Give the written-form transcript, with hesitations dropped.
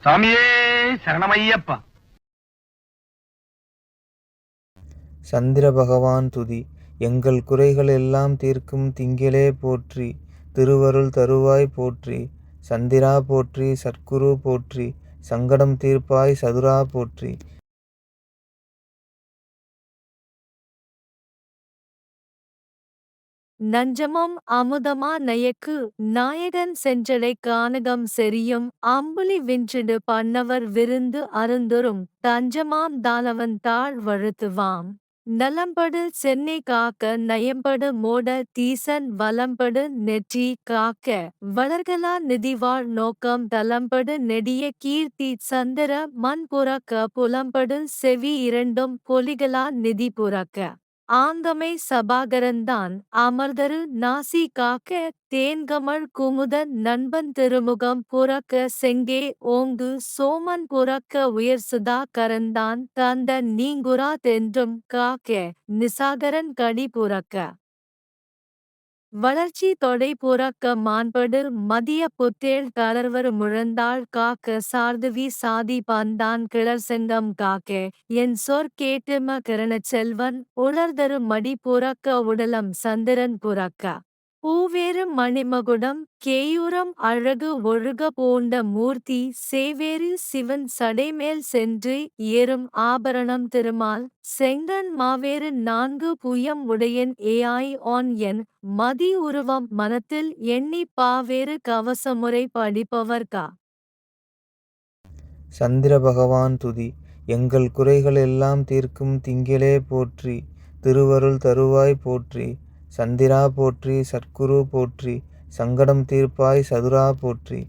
சாமியே சரணமையப்பா. சந்திர பகவான் துதி. எங்கள் குறைகள் எல்லாம் தீர்க்கும் திங்களே போற்றி. திருவருள் தருவாய் போற்றி. சந்திரா போற்றி. சத்குரு போற்றி. சங்கடம் தீர்ப்பாய் சதுரா போற்றி. நஞ்சமும் அமுதமா நயக்கு நாயகன் செஞ்சடை கானகம் செரியும் அம்புலி விஞ்சிடு பண்ணவர் விருந்து அருந்துரும் தஞ்சமாம் தானவன் தாழ் வழுத்துவாம். நலம்படு சென்னை காக்க நயம்படு மோட தீசன் வலம்படு நெற்றி காக்க வளர்களா நிதிவாழ் நோக்கம் தலம்படு நெடிய கீர்த்தி சந்திர மண் புறக்க புலம்படு செவி இரண்டும் பொலிகளா நிதி புறக்க ஆங்கமை சபாகரன்தான் அமர்தரு நாசி காக்க தேன்கமழ் குமுதன் நண்பன் திருமுகம் புறக்க செங்கே ஓங்கு சோமன் புறக்க உயர்சுதா கரந்தான் தந்த நீங்குரா தென்றும் காக்க நிசாகரன் கடி புறக்க வளர்ச்சி தொடை புறக்க மாண்படு மதிய புத்தேள் தளர்வர் முழந்தாள் காக்க சார்துவி சாதி பந்தான் கிளர் செங்கம் காக்க என் சொற் கேட்டும கரணச் செல்வன் உளர்தரு மடி புறக்க உடலம் சந்திரன் புறக்க பூவேறு மணிமகுடம் கேயூரம் அழகு ஒழுக பூண்ட மூர்த்தி சேவேறு சிவன் சடைமேல் சென்று ஏறும் ஆபரணம் திருமால் செங்கண் மாவேறு நான்கு புயம் உடையன் ஏயாய் ஒன் என் மதி உருவம் மனத்தில் எண்ணி பாவேறு கவசமுறை படிப்பவர்கா. சந்திர பகவான் துதி. எங்கள் குறைகள் எல்லாம் தீர்க்கும் திங்களே போற்றி. திருவருள் தருவாய் போற்றி. சந்திரா போற்றி. சத்குரு போற்றி. சங்கடம் தீர்ப்பாய் சதுரா போற்றி.